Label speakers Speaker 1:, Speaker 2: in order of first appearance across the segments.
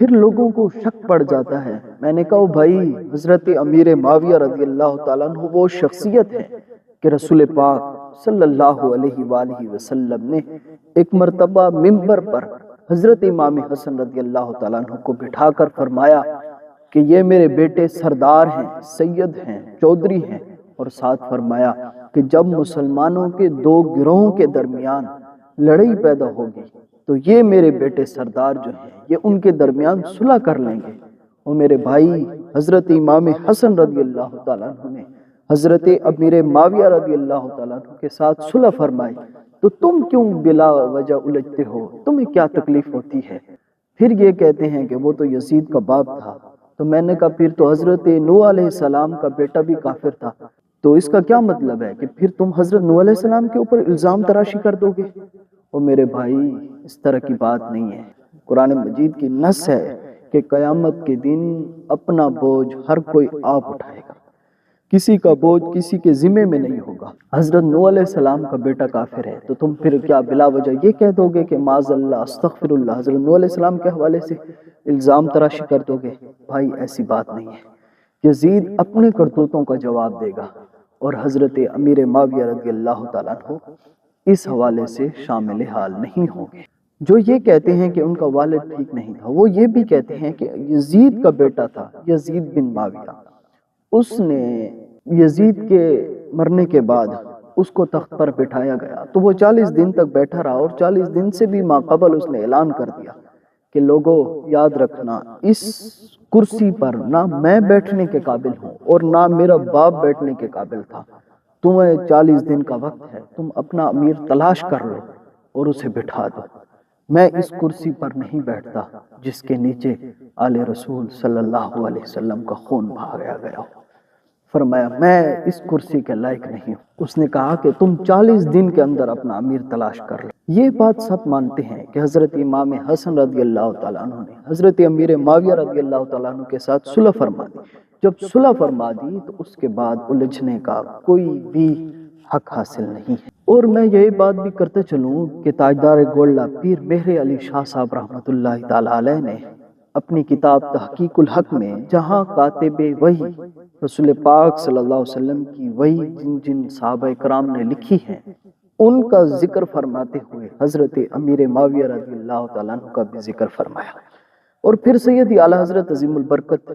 Speaker 1: پھر لوگوں کو شک پڑ جاتا ہے۔ میں نے کہا بھائی، حضرت امیر معاویہ رضی اللہ تعالیٰ عنہ وہ شخصیت ہے کہ رسول پاک صلی اللہ علیہ وآلہ وسلم نے ایک مرتبہ منبر پر حضرت امام حسن رضی اللہ تعالیٰ عنہ کو بٹھا کر فرمایا کہ یہ میرے بیٹے سردار ہیں، سید ہیں، چودھری ہیں، اور ساتھ فرمایا کہ جب مسلمانوں کے دو گروہوں کے درمیان لڑائی پیدا ہوگی تو یہ میرے بیٹے سردار جو ہیں یہ ان کے درمیان صلح کر لیں گے۔ اور میرے بھائی حضرت امام حسن رضی اللہ تعالیٰ عنہ نے حضرت امیر معاویہ رضی اللہ تعالیٰ عنہ کے ساتھ صلح فرمائی، تو تم کیوں بلا وجہ الجھتے ہو؟ تمہیں کیا تکلیف ہوتی ہے؟ پھر یہ کہتے ہیں کہ وہ تو یزید کا باپ تھا۔ تو میں نے کہا پھر تو حضرت نوح علیہ السلام کا بیٹا بھی کافر تھا، تو اس کا کیا مطلب ہے کہ پھر تم حضرت نوح علیہ السلام کے اوپر الزام تراشی کر دو گے؟ اور میرے بھائی اس طرح کی بات نہیں ہے۔ قرآن مجید کی نص ہے کہ قیامت کے دن اپنا بوجھ ہر کوئی آپ اٹھائے گا، کسی کا بوجھ کسی کے ذمے میں نہیں ہوگا۔ حضرت نوح علیہ السلام کا بیٹا کافر ہے تو تم پھر کیا بلا وجہ یہ کہہ دو گے کہ معاذ اللہ، استغفر اللہ، حضرت نوح علیہ السلام کے حوالے سے الزام تراشی کر دو گے؟ بھائی ایسی بات نہیں ہے۔ یزید اپنے کرتوتوں کا جواب دے گا، اور حضرت امیر معاویہ رضی اللہ تعالیٰ عنہ اس حوالے سے شامل حال نہیں ہوں گے۔ جو یہ کہتے ہیں کہ ان کا والد ٹھیک نہیں تھا، وہ یہ بھی کہتے ہیں کہ یزید کا بیٹا تھا، یزید بن معاویہ، اس نے یزید کے مرنے کے بعد اس کو تخت پر بٹھایا گیا تو وہ 40 دن تک بیٹھا رہا، اور 40 دن سے بھی ماقبل اس نے اعلان کر دیا کہ لوگوں یاد رکھنا، اس کرسی پر نہ میں بیٹھنے کے قابل ہوں اور نہ میرا باپ بیٹھنے کے قابل تھا، تمہیں 40 دن کا وقت ہے، تم اپنا امیر تلاش کر لو اور اسے بٹھا دو۔ میں اس کرسی پر نہیں بیٹھتا جس کے نیچے آل رسول صلی اللہ علیہ وسلم کا خون بہایا گیا ہو۔ فرمایا میں اس کرسی کے لائق نہیں ہوں۔ اس نے کہا کہ تم 40 دن کے اندر اپنا امیر تلاش کر لو۔ یہ بات سب مانتے ہیں کہ حضرت امام حسن رضی اللہ تعالیٰ عنہ نے حضرت امیر معاویہ رضی اللہ تعالیٰ عنہ کے ساتھ صلح فرما دی۔ جب صلح فرما دی تو اس کے بعد الجھنے کا کوئی بھی حق حاصل نہیں ہے۔ اور میں یہی بات بھی کرتے چلوں کہ تاجدار گولڈا پیر مہر علی شاہ صاحب رحمۃ اللہ تعالیٰ علیہ نے اپنی کتاب تحقیق الحق میں جہاں کاتب وحی رسول پاک صلی اللہ علیہ وسلم کی وحی جن جن صحابہ کرام نے لکھی ہے ان کا ذکر فرماتے ہوئے حضرت امیر معاویہ رضی اللہ تعالیٰ عنہ کا بھی ذکر فرمایا۔ اور پھر سیدی اعلیٰ حضرت عظیم البرکت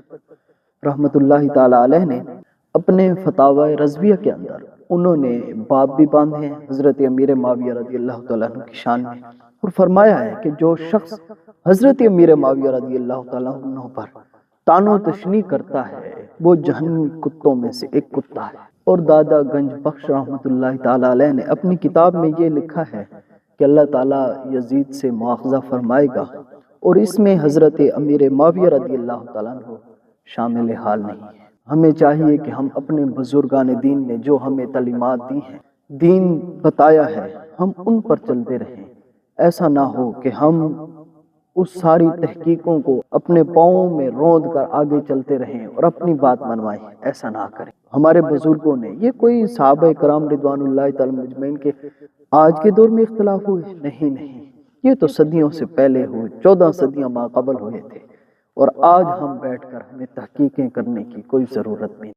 Speaker 1: رحمۃ اللہ تعالیٰ علیہ نے اپنے فتاوی رضویہ کے اندر انہوں نے باب بھی باندھے ہیں حضرت امیر معاویہ رضی اللہ تعالیٰ عنہ کی شان میں، اور فرمایا ہے کہ جو شخص حضرت امیر معاویہ رضی اللہ تعالیٰ عنہ پر طعن و تشنیع کرتا ہے وہ جہنمی کتوں میں سے ایک کتا ہے۔ اور دادا گنج بخش رحمۃ اللہ تعالیٰ علیہ نے اپنی کتاب میں یہ لکھا ہے کہ اللہ تعالیٰ یزید سے مواخذہ فرمائے گا، اور اس میں حضرت امیر معاویہ رضی اللہ تعالیٰ عنہ شامل حال نہیں ہے۔ ہمیں چاہیے کہ ہم اپنے بزرگان دین نے جو ہمیں تعلیمات دی ہیں، دین بتایا ہے، ہم ان پر چلتے رہیں۔ ایسا نہ ہو کہ ہم اس ساری تحقیقوں کو اپنے پاؤں میں روند کر آگے چلتے رہیں اور اپنی بات منوائیں، ایسا نہ کریں۔ ہمارے بزرگوں نے، یہ کوئی صحابہ کرام رضوان اللہ تعالی مجمعین کے آج کے دور میں اختلاف ہوئے؟ نہیں، یہ تو صدیوں سے پہلے ہوئے، 14 صدیاں ماقبل ہوئے تھے، اور آج ہم بیٹھ کر ہمیں تحقیقیں کرنے کی کوئی ضرورت نہیں۔